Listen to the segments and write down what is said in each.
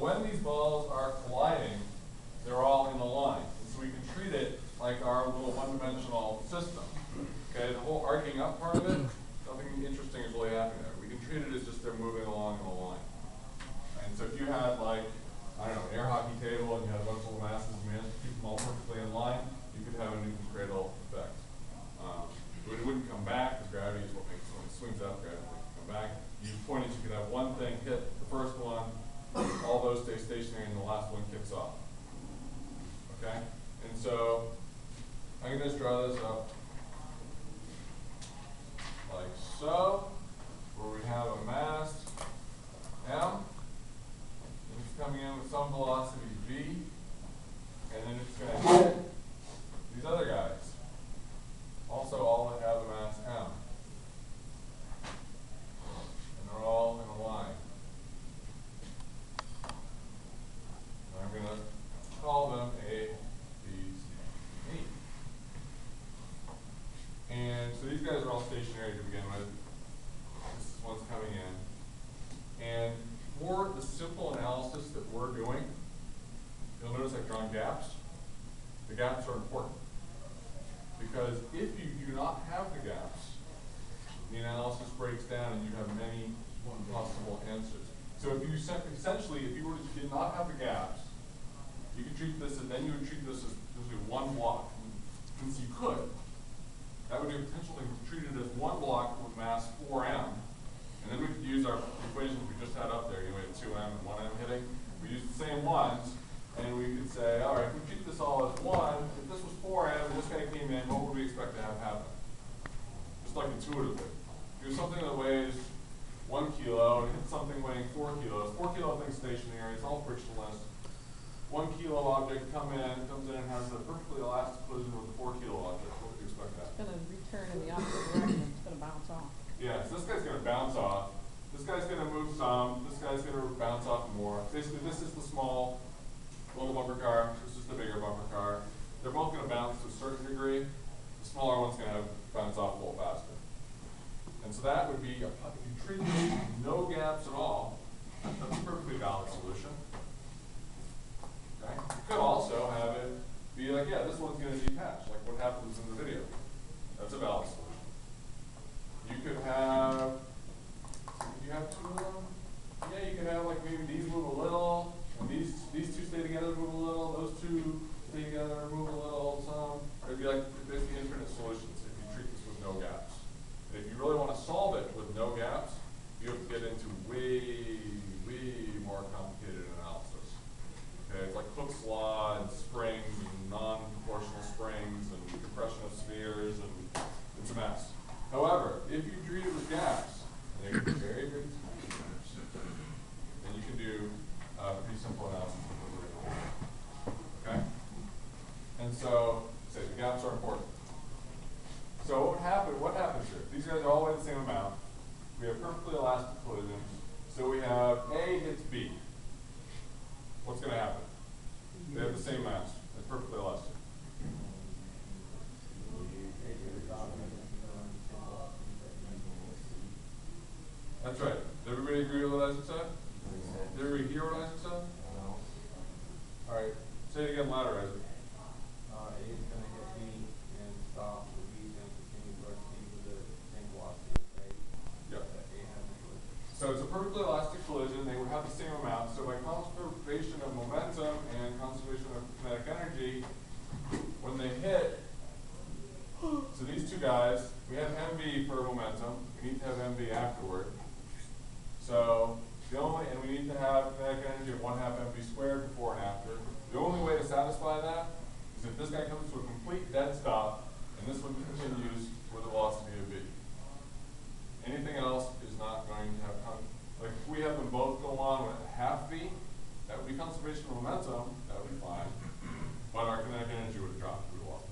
when these balls are colliding, they're all in a line. And so we can treat it like our little one-dimensional system. Okay, the whole arcing up part of it, nothing interesting is really happening there. We can treat it as just they're moving along in a line. And so if you had like, I don't know, an air hockey table and you had a bunch of little masses and you managed to keep them all perfectly in line, you could have a Newton's cradle effect. But it wouldn't come back because gravity is what makes it. When it swings up, gravity makes it come back. You point is you could have one thing hit the first one, all those stay stationary, and the last one kicks off. Okay? And so I'm going to just draw this up like so, where we have a mass M, and it's coming in with some velocity v, and then it's going to hit these other guys. Also, all that have a mass M. And they're all in a line. And I'm going to call them A, B, C, E. And so these guys are all stationary to begin with. This is what's coming in. And for the simple analysis that we're doing, you'll notice I've drawn gaps. The gaps are important. Because if you do not have the gaps, the analysis breaks down and you have many possible answers. So if you essentially, if you did not have the gaps, you could treat this, and then you would treat this as usually one block. Since you could, that would be potentially treated as one block with mass 4m, and then we could use our equations we just had up there. You had 2m and 1m hitting. We use the same ones. And we could say, all right, if we treat this all as 1, if this was 4m and this guy came in, what would we expect to have happen? Just like intuitively. Do something that weighs 1 kilo and hit something weighing 4 kilos. 4 kilo thing's stationary, it's all frictionless. 1 kilo object comes in and has a perfectly elastic collision with a 4 kilo object. What would you expect that? It's going to return in the opposite direction. It's going to bounce off. Yeah, so this guy's going to bounce off. This guy's going to move some. This guy's going to bounce off more. Basically, this is the small little bumper car, this is the bigger bumper car. They're both going to bounce to a certain degree. The smaller one's going to bounce off a little faster. And so that would be, if you treat this with no gaps at all, that's a perfectly valid solution. Okay? You could also have it be like, yeah, this one's going to detach, like what happens in the video. That's a valid solution. You could have, you have two of them? Yeah, you could have like maybe these move a little. And these two stay together, move a little. Those two stay together, move a little. Some. Or it'd be like basically infinite solutions if you treat this with no gaps. And if you really want to solve it with no gaps, you have to get into way, way more complicated analysis. Okay, it's like Hooke's law and springs and non-proportional springs and compression of spheres, and it's a mess. However, if you treat it with gaps, and they can be very, very tiny gaps, then you can do pretty simple analysis. Okay? And so, say the gaps are important. So what happens here? These guys are all weigh the same amount. We have perfectly elastic collisions. So we have A hits B. What's going to happen? They have the same mass. They're perfectly elastic. That's right. Does everybody agree with what Isaac said? Did everybody hear what Isaac said? No. All right. Say it again louder, Isaac. A is going to hit B and stop. The B is going to continue towards C with the same velocity as A. Yep. A has a collision. So it's a perfectly elastic collision. They would have the same amount. So by conservation of momentum and conservation of kinetic energy, when they hit, so these two guys, we have mv for momentum. We need to have mv afterward. So and we need to have kinetic energy of 1/2 mv squared before and after. The only way to satisfy that is if this guy comes to a complete dead stop and this one continues with a velocity of v. Anything else is not going to have, like if we have them both go on with 1/2 v, that would be conservation of momentum, that would be fine. But our kinetic energy would have dropped to a loss.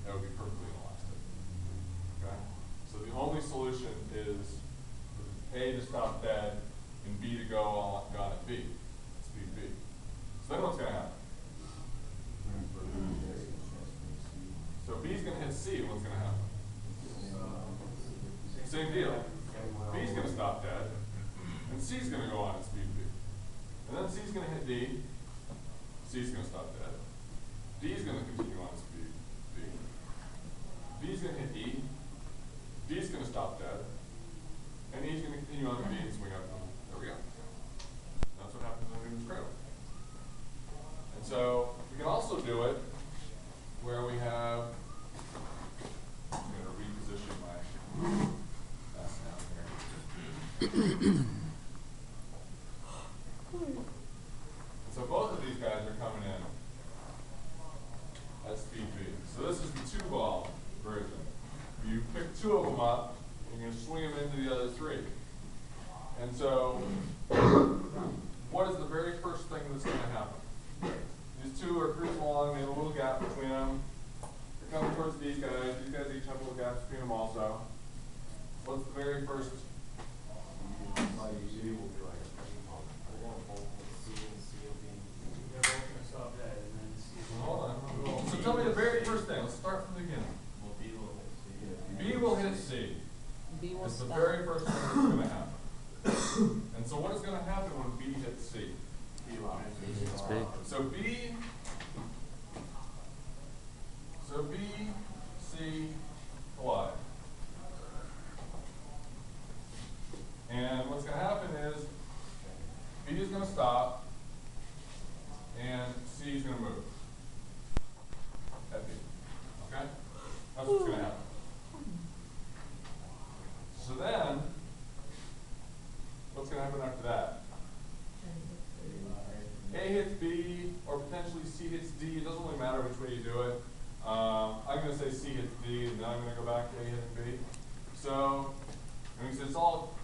That would be perfectly inelastic. Okay? So the only solution is A to stop dead and B to go on at B. Speed B. So then what's going to happen? So B's going to hit C, what's going to happen? Same deal. B's going to stop dead, and C's going to go on at speed B. And then C's gonna hit D. C's gonna stop dead. D's gonna continue on speed. B. B's gonna hit E. D's gonna stop dead. And E's gonna continue on to B and swing up. There we go. That's what happens in a Newton's cradle. And so we can also do it where we have, I'm going to reposition my mess down here. So both of these guys are coming in at speed B. So this is the 2-ball version. You pick 2 of them up, and you're going to swing them into the other 3. And so what is the very first thing that's going to happen? These 2 are cruising along, they have a little gap between them. They're coming towards these guys each have a little gap between them also. What's the very first? Usually will be like a ping pong. We're gonna both C and C will be. They're both gonna stop dead, and then C. Hold on. So tell me the very first thing. Let's start from the beginning. Well, B will hit C. B will hit C. B will It's the stop. very first thing that's going to happen. And so what is going to happen when B hits C? B locks. So B, C collide. And what's going to happen is B is going to stop and C is going to move at B. Okay? That's what's going to happen. So then, what's going to happen after that? A hits B, or potentially C hits D. It doesn't really matter which way you do it. I'm going to say C hits D, and then I'm going to go back to A hitting B. So, it's all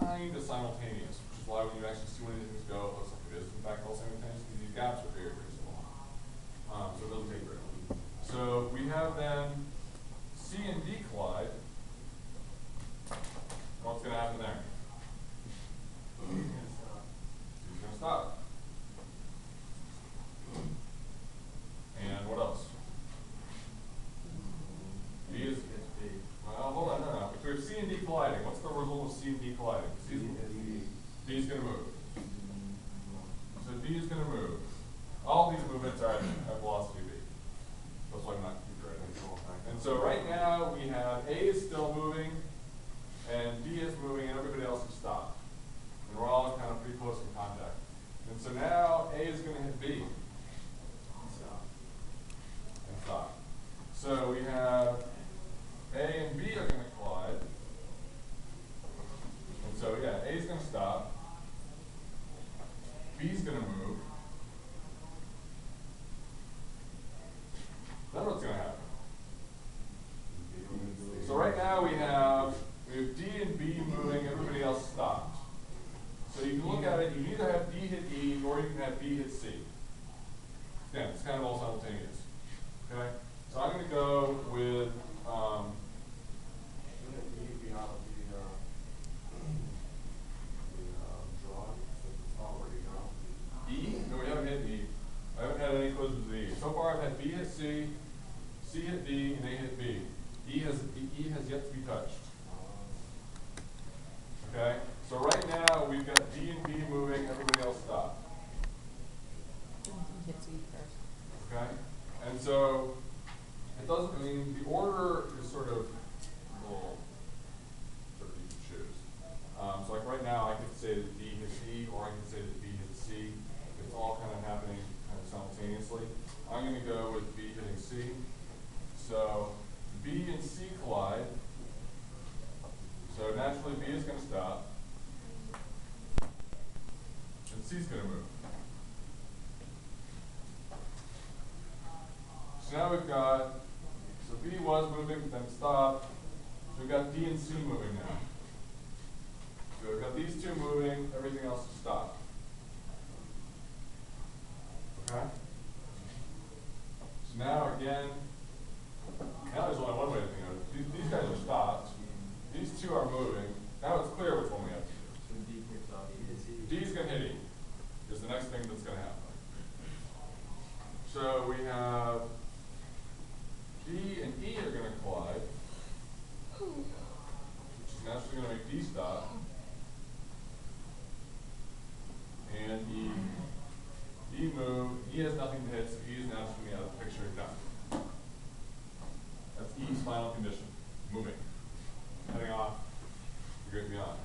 kind of simultaneous, which is why when you actually see one of these things go, it looks like it is. In fact, all simultaneous, because these gaps are very, very small. So it doesn't take very long. So we have then C and D collide. What's going to happen there? He's going to stop. And what else? B is, well, hold on, no. If we have C and D colliding, what's the result of C and D colliding? D is going to move. So D is going to move. All these movements are at velocity V. That's why I'm not keep writing. And so right now we have A is still moving, and D is moving, and everybody else has stopped. And we're all kind of pretty close in contact. And so now A is going to hit B. And stop. So we have A and B are going to collide. And so, yeah, A is going to stop. B is going to move. Then what's going to happen? So right now we have D and B moving, everybody else stopped. So you can look at it, you can either have D hit E, or you can have B hit C. Again, it's kind of all simultaneous. Okay? So I'm going to go with, E? No, we haven't hit E. I haven't had any collisions with E. So far I've had B hit C, C hit D, and A hit B. E has yet to be touched. Okay? So right now we've got D and B moving, everybody else stop. Hits E first. Okay? And so it doesn't, I mean, the order is sort of a little sort of you can choose. So like right now I could say that D hits E, or I could say that B hits C. It's all kind of happening kind of simultaneously. I'm going to go with B hitting C. So B and C collide. So naturally B is going to stop. And C is going to move. So now we've got, so B was moving, but then stopped. So we've got D and C moving now. So we've got these two moving, everything else is stopped. Okay? So now again, now there's only one way to think of it. These guys are stopped. These two are moving. Now it's clear which one we have to do. D is going to hit E, is the next thing that's going to happen. So we have D and E are going to collide, which is naturally the great beyond.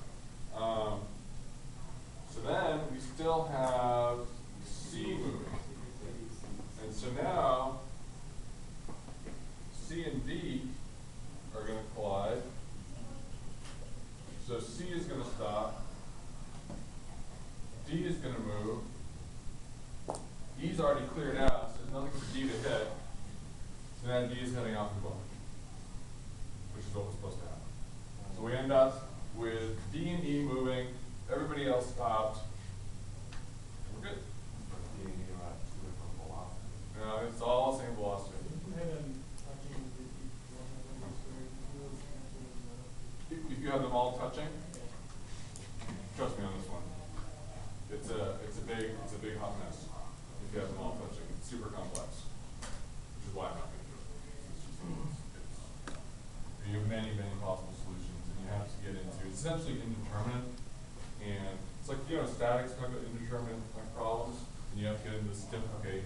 So then we still have C moving. And so now C and D are going to collide. So C is going to stop. D is going to move. E's already cleared out, so there's nothing for D to hit. So now D is heading off the book, which is what was supposed to happen. So we end up with D and E moving, everybody else stopped. We're good. No, it's all the same velocity. If you have them all touching, trust me on this one. It's a big hot mess. If you have them all touching, it's super complex, which is why I'm not going to do it. You have many possible solutions, and you have to get into it's essentially indeterminate, and it's like statics talk about indeterminate problems, and you have to get into this okay,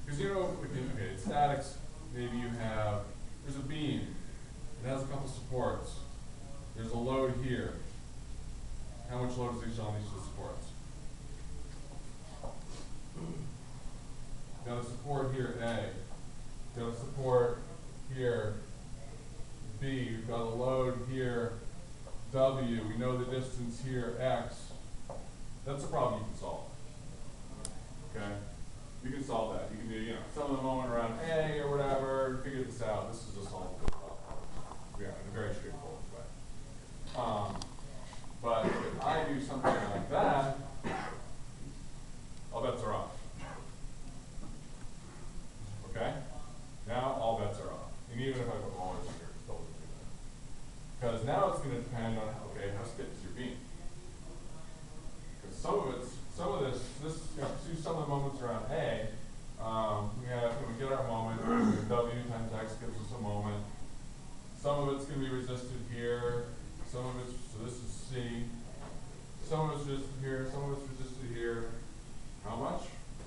because okay, statics maybe there's a beam, it has a couple supports, there's a load here. How much load is each on each of the supports? Got a support here, A. Got a support here, B. We've got a load here, W. We know the distance here, X. That's a problem you can solve. Okay? You can solve that. You can do, some of the moment around A or whatever, figure this out. This is a solvable problem. Yeah, in a very straightforward way. But if I do something like that, all bets are off. Okay? Now all bets are off. And even if I put rollers here, it's still doesn't do that. Because now it's going to depend on, okay, how stiff is your beam? Because some of this, see some of the moments around A, we get our moment, W times X gives us a moment. Some of it's going to be resisted here, some of it's, so this is C. Some of it's resisted here, some of it's resisted here. How much?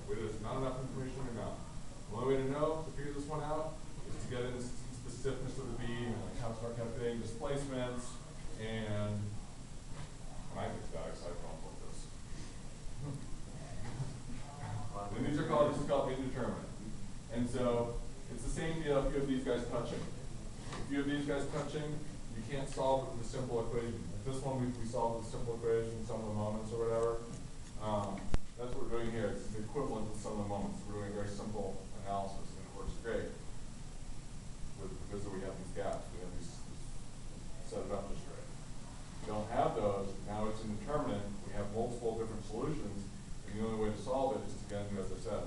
There's not enough information to know. The only way to know, to figure this one out, is to get into the stiffness of the beam and how to start calculating displacements, and when I get statics, I don't like this. And this is called indeterminate. And so it's the same deal if you have these guys touching. If you have these guys touching, you can't solve it with a simple equation. Like this one we solved with a simple equation, some of the moments or whatever. That's what we're doing here. It's the equivalent of some of the moments. We're doing a very simple analysis, and it works great. Because we have these gaps, we have these set it up just right. If you don't have those, now it's indeterminate. We have multiple different solutions, and the only way to solve it is to get into, as I said,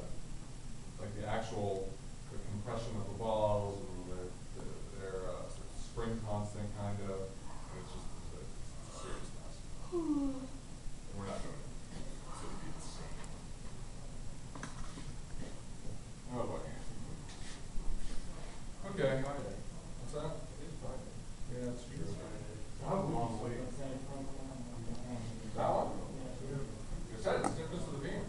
like the actual compression of the balls, or their sort of spring constant kind of. And it's just it's a serious mess. And we're not doing it. So it'd be the same. Oh boy. Okay. What's that? Yeah, that's true. That one? You said it's stiffness of the beam.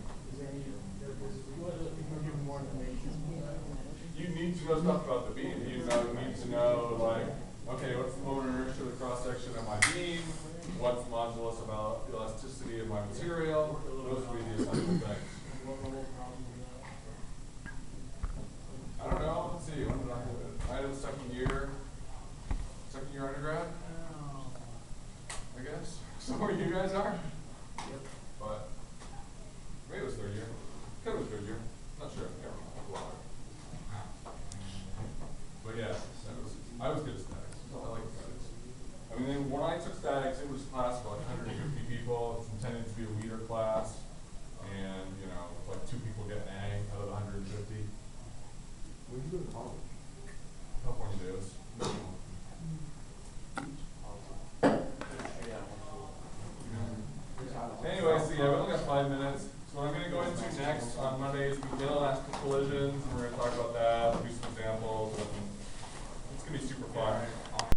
You need to know stuff about the beam. You need to know, like, okay, what's the moment of inertia of the cross section of my beam? What's the modulus about the elasticity of my material? Those would be the essential things. I don't know. Let's see. When did I have it? I had a second year undergrad, I guess. So where you guys are? Yep. But maybe it was third year. Could have been third year. Not sure. Never mind. But yeah, I was good at statics. I like statics. I mean, when I took statics, it was a class of like 150 people. It's intended to be a leader class, and like 2 people get an A out of the 150. Where did you go to college? California Davis.